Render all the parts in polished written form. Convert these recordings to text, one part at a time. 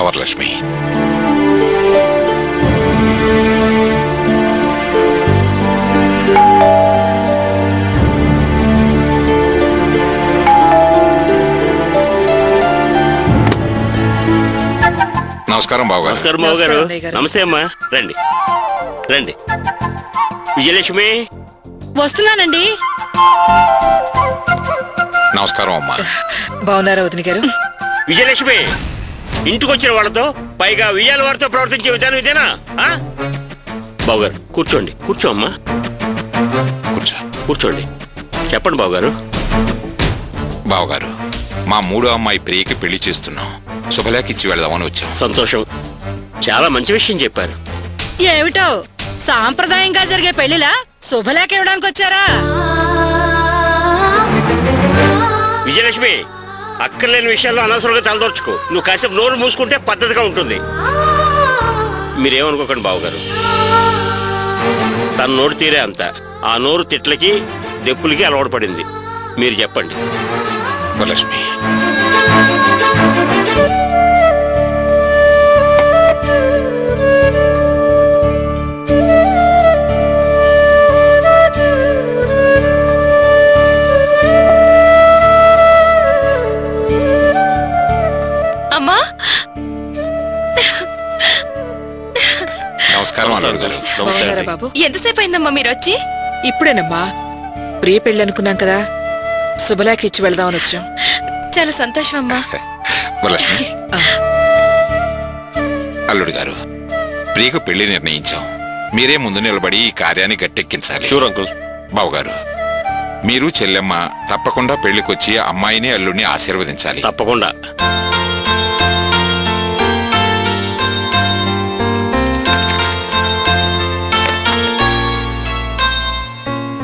వరలక్ష్మి. నమస్కారం బాబు గారు. నమస్కారం బాబు గారు. నమస్తే అమ్మా. రండి రండి. విజయలక్ష్మి వస్తున్నానండి. నమస్కారం అమ్మా. బాగున్నారా వదిన గారు? విజయలక్ష్మి ఇంటికి వచ్చిన వాళ్ళతో పైగా విజయాల వారితో ప్రవర్తించే విధానం ఇదేనా? బాబు గారు కూర్చోండి. కూర్చో అమ్మా. కూర్చోండి. చెప్పండి బాబు గారు. బావగారు, మా మూడో అమ్మాయి ప్రియకి పెళ్లి చేస్తున్నాం. శుభలేఖ ఇచ్చి వెళదామని వచ్చాం. సంతోషం. చాలా మంచి విషయం చెప్పారు. ఏమిటో సాంప్రదాయంగా జరిగే పెళ్లిలా శుభలేఖ ఇవ్వడానికి వచ్చారా? విజయలక్ష్మి అక్కర్లేని విషయాల్లో అనవసరంగా తలదోర్చుకో. నువ్వు కాసేపు నోరు మూసుకుంటే పద్ధతిగా ఉంటుంది. మీరేమనుకోకండి బావగారు. తన నోరు తీరే అంత. ఆ నోరు తిట్లకి దెప్పులకి అలవాటు పడింది. మీరు చెప్పండి. వరలక్ష్మి, అమ్మా నమస్కారం. బాబు, ఎంతసేపు అయిందమ్మా మీరు వచ్చి? ఇప్పుడేనమ్మా. ప్రియ పెళ్ళి అనుకున్నాం కదా, శుభలేఖ ఇచ్చి వెళ్దామని వచ్చాం. చాలా సంతోషం అమ్మా. వరలక్ష్మి, అల్లుడు గారు, ప్రియకు పెళ్లి నిర్ణయించాం. మీరే ముందు నిలబడి ఈ కార్యాన్ని గట్టెక్కించాలి. Sure uncle. బావగారు, మీరు చెల్లెమ్మ తప్పకుండా పెళ్లికొచ్చి అమ్మాయిని అల్లుడిని ఆశీర్వదించాలి. తప్పకుండా.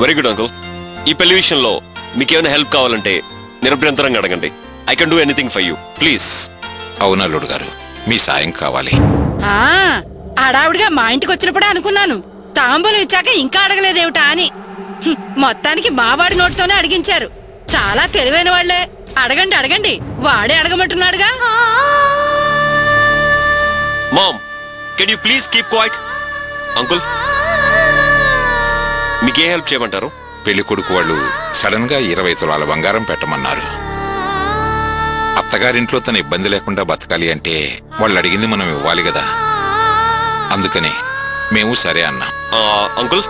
Very good uncle. ఈ పెళ్లి విషయంలో మీకేమైనా హెల్ప్ కావాలంటే నిరభ్యంతరంగా అడగండి. I can do anything for you, please. అవును అల్లుడు గారు, మీ సాయం కావాలి. ఆడావిడిగా మా ఇంటికి వచ్చినప్పుడే అనుకున్నాను, తాంబూలం ఇచ్చాక ఇంకా అడగలేదేమిటా అని. మొత్తానికి మావాడి నోటితోనే అడిగించారు. చాలా తెలివైన వాళ్లే. అడగండి అడగండి, వాడే అడగమంటున్నాడుగా. Mom, can you please keep quiet? Uncle, మీకే హెల్ప్ చేయమంటారు? పెళ్లి కొడుకు వాళ్ళు సడన్ గా 20 తులాల బంగారం పెట్టమన్నారు. అత్తగారింట్లో తన ఇబ్బంది లేకుండా బతకాలి అంటే వాళ్ళు అడిగింది మనం ఇవ్వాలి కదా. అందుకని మేము సరే అన్నాం. అంకుల్,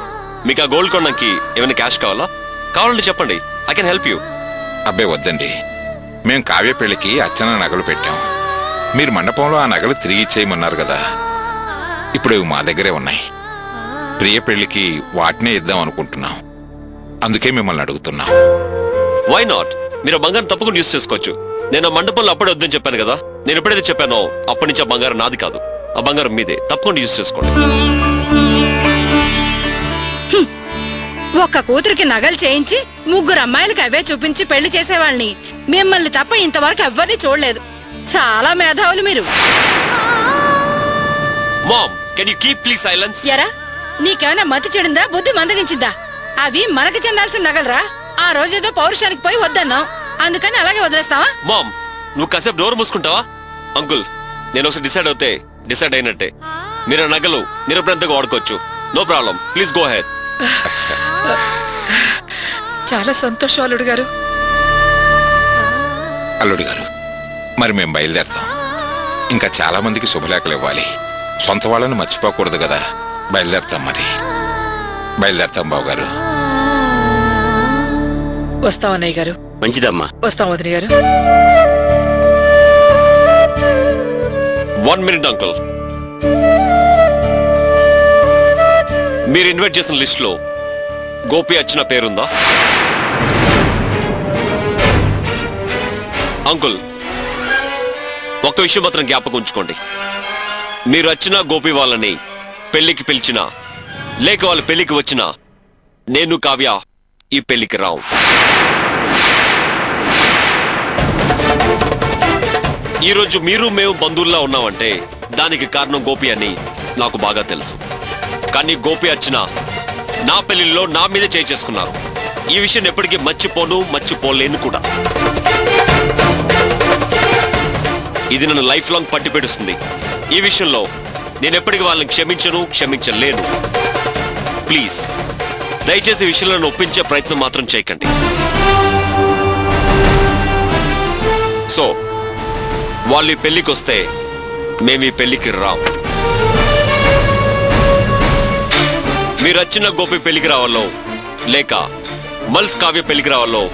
మీకు ఆ గోల్డ్ కొనడానికి ఏమైనా క్యాష్ కావాలా? కావాలంటే చెప్పండి, ఐ కెన్ హెల్ప్ యూ. అబ్బే వద్దండి, మేం కావ్య పెళ్లికి అచ్చన నగలు పెట్టాం. మీరు మండపంలో ఆ నగలు తిరిగి ఇచ్చేయమన్నారు కదా. ఇప్పుడు మా దగ్గరే ఉన్నాయి. ప్రియ పెళ్లికి వాటినే ఇద్దాం అనుకుంటున్నాం. అందుకే మిమ్మల్ని అడుగుతున్నాం. Why not? మీరు బంగారం తప్పకుండా యూజ్ చేసుకోవచ్చు. నేను ఆ మండపంలో అప్పుడే వద్దని చెప్పాను కదా. నేను ఎప్పుడైతే చెప్పానో అప్పటి నుంచి ఆ బంగారం నాది కాదు, ఆ బంగారం మీదే. తప్పకుండా యూజ్ చేసుకోండి. ఒక్క కూతురికి నగలు చేయించి 3 అమ్మాయిలకి అవే చూపించి పెళ్లి చేసేవాళ్ళని మిమ్మల్ని తప్ప ఇంతవరకు ఎవ్వరిని చూడలేదు. చాలా మేధావులు మీరు. Ma'am, can you keep please silence? ఎరా, నీకేమైనా మతి చెడిందా, బుద్ధి మందగించిందా? అవి మనకు చెందాల్సిన నగలరా. ఆ రోజేదో పౌరుషానికి పోయి వద్దన్నావు, అందుకని అలాగే వదిలేస్తావా? మామ్, నువ్వు కాసేపు డోర్ మూసుకుంటావా? అంకుల్, నేను ఒకసారి డిసైడ్ అవుతే డిసైడ్ అయినట్టే. మీరు నగలు నిరభ్యంతరంగా వాడుకోవచ్చు. No problem, please go ahead. చాలా సంతోషం అల్లుడు గారు. అల్లుడు గారు, మరి మేము బయలుదేరుతాం. ఇంకా చాలా మందికి శుభలేఖలు ఇవ్వాలి. సొంత వాళ్ళని మర్చిపోకూడదు కదా. బయలుదేరుతాం. మరి బయలుదేరుతాం బావగారు. వస్తాం అన్నయ్య గారు. మంచిదమ్మా. వస్తాం వదిన గారు. 1 minute అంకుల్. మీరు ఇన్వైట్ చేసిన లిస్ట్ లో గోపి వచ్చిన పేరుందా? అంకుల్, ఒక్క విషయం మాత్రం జ్ఞాపకం ఉంచుకోండి. మీరు వచ్చిన గోపి వాళ్ళని పెళ్లికి పిలిచినా లేక వాళ్ళ పెళ్లికి వచ్చినా నేను కావ్య ఈ పెళ్లికి రావు. ఈరోజు మీరు మేము బంధువుల్లా ఉన్నామంటే దానికి కారణం గోపి అని నాకు బాగా తెలుసు. కానీ గోపి వచ్చిన నా పెళ్లిలో నా మీద చేయి చేసుకున్నారు. ఈ విషయం ఎప్పటికీ మర్చిపోలేను కూడా. ఇది నన్ను లైఫ్ లాంగ్ పట్టి పెడుస్తుంది. ఈ విషయంలో నేను ఎప్పటికీ వాళ్ళని క్షమించలేను. ప్లీజ్ దయచేసి ఈ విషయంలో నన్ను ఒప్పించే ప్రయత్నం మాత్రం చేయకండి. సో వాళ్ళు ఈ పెళ్లికి వస్తే మేము ఈ పెళ్లికి రాం. మీరు వచ్చిన గోపి పెళ్లికి రావాలో లేక మల్స్ కావ్య పెళ్లికి రావాలో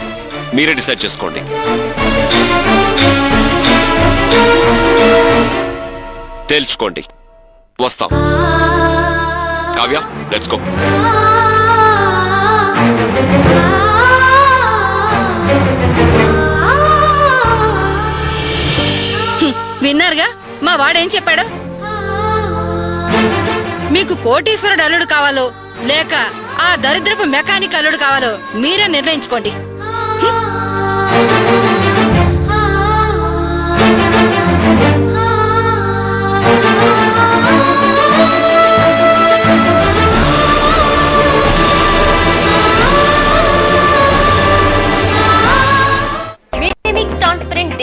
మీరే డిసైడ్ చేసుకోండి. తేల్చుకోండి. వస్తాం. Kavya, let's go. విన్నారుగా మా వాడేం చెప్పాడు? మీకు కోటీశ్వరుడు అల్లుడు కావాలో లేక ఆ దరిద్రపు మెకానిక్ అల్లుడు కావాలో మీరే నిర్ణయించుకోండి.